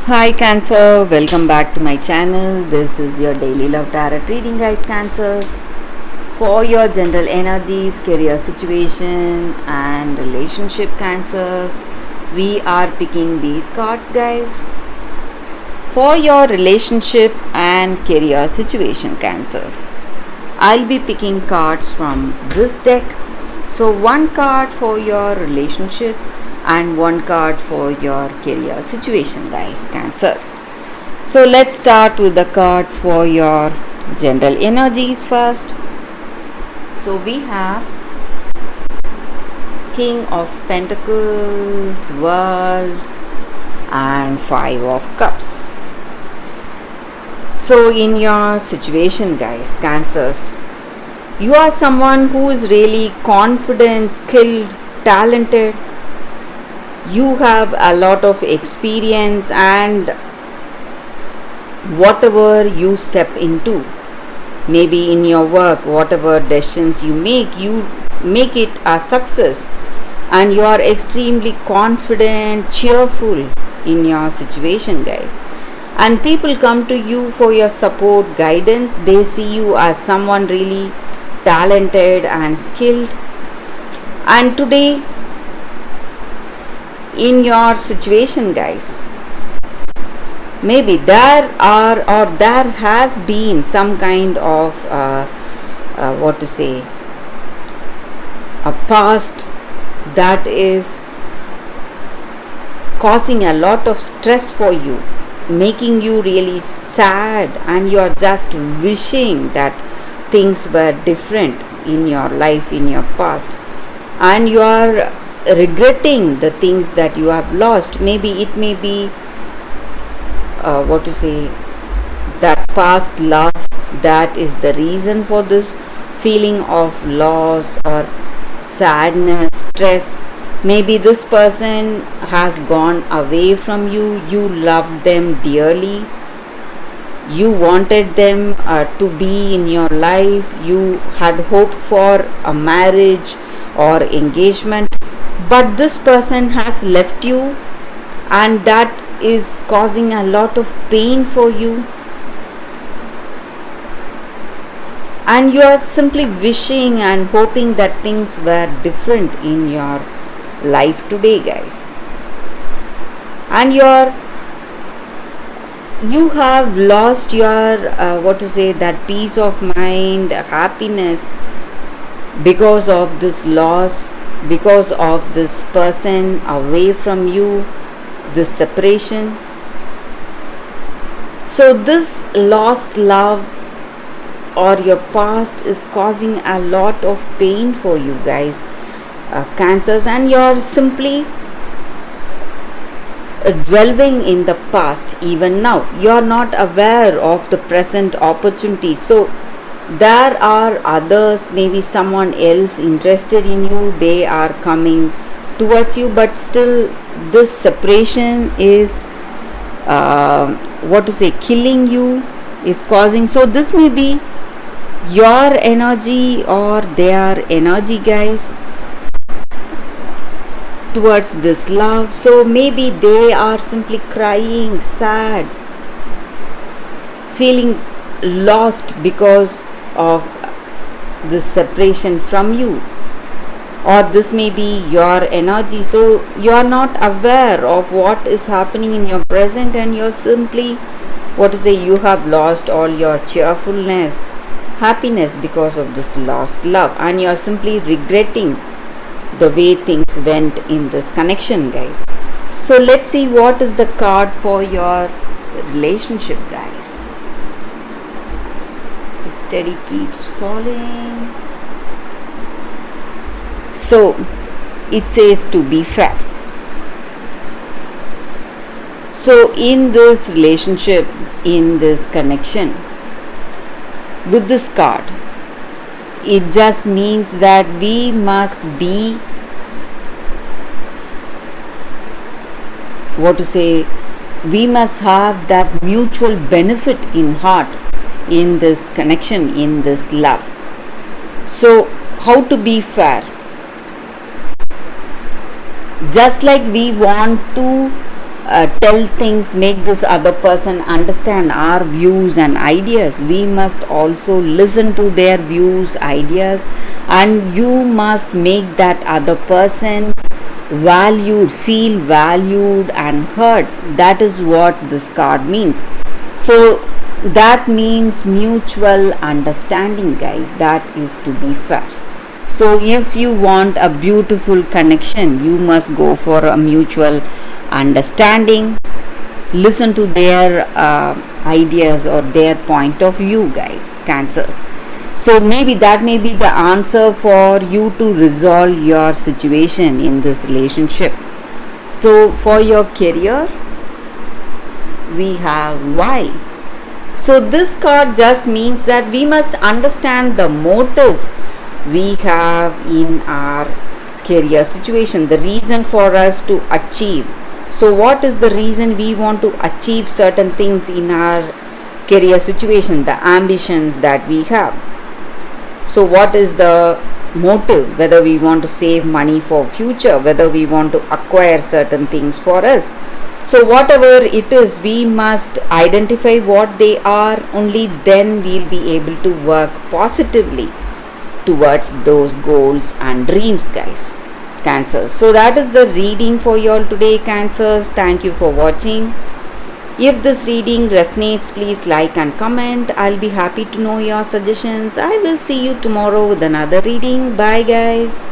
Hi Cancer, welcome back to my channel. This is your daily love tarot reading, guys. Cancers, for your general energies, career situation and relationship. Cancers, we are picking these cards, guys, for your relationship and career situation. Cancers, I'll be picking cards from this deck. So one card for your relationship and one card for your career situation, guys. Cancers, so let's start with the cards for your general energies first. So we have King of Pentacles, World and Five of Cups. So in your situation, guys, Cancers, you are someone who is really confident, skilled, talented. You have a lot of experience, and whatever you step into, maybe in your work, whatever decisions you make it a success, and you are extremely confident, cheerful in your situation, guys. And people come to you for your support, guidance. They see you as someone really talented and skilled. And today in your situation, guys, maybe there has been some kind of a past that is causing a lot of stress for you, making you really sad, and you're just wishing that things were different in your life, in your past, and you are regretting the things that you have lost. Maybe it may be that past love that is the reason for this feeling of loss or sadness, stress. Maybe this person has gone away from you. You loved them dearly. You wanted them to be in your life. You had hoped for a marriage or engagement, but this person has left you, and that is causing a lot of pain for you, and you are simply wishing and hoping that things were different in your life today, guys. And you have lost your that peace of mind, happiness, because of this loss, because of this person away from you, this separation. So this lost love or your past is causing a lot of pain for you, guys, Cancers, and you're simply dwelling in the past. Even now you're not aware of the present opportunities. So there are others, maybe someone else interested in you, they are coming towards you, but still this separation is killing you, is causing. So this may be your energy or their energy, guys, towards this love. So maybe they are simply crying, sad, feeling lost because of this separation from you, or this may be your energy. So you are not aware of what is happening in your present, and you're simply you have lost all your cheerfulness, happiness because of this lost love, and you're simply regretting the way things went in this connection, guys. So let's see what is the card for your relationship, guys. The steady keeps falling. So it says to be fair. So in this relationship, in this connection, with this card, it just means that we must be we must have that mutual benefit in heart, in this connection, in this love. So how to be fair? Just like we want to tell things, make this other person understand our views and ideas. We must also listen to their views, ideas, and you must make that other person valued, feel valued and heard. That is what this card means. So that means mutual understanding, guys. That is to be fair. So if you want a beautiful connection, you must go for a mutual understanding. Listen to their ideas or their point of view, guys, Cancers. So maybe that may be the answer for you to resolve your situation in this relationship. So for your career, we have why. So this card just means that we must understand the motives we have in our career situation, the reason for us to achieve. So what is the reason we want to achieve certain things in our career situation, the ambitions that we have. So what is the motive, whether we want to save money for future, whether we want to acquire certain things for us. So whatever it is, we must identify what they are. Only then we'll be able to work positively towards those goals and dreams, guys, Cancers. So that is the reading for you all today, Cancers. Thank you for watching. If this reading resonates, please like and comment. I'll be happy to know your suggestions. I will see you tomorrow with another reading. Bye, guys.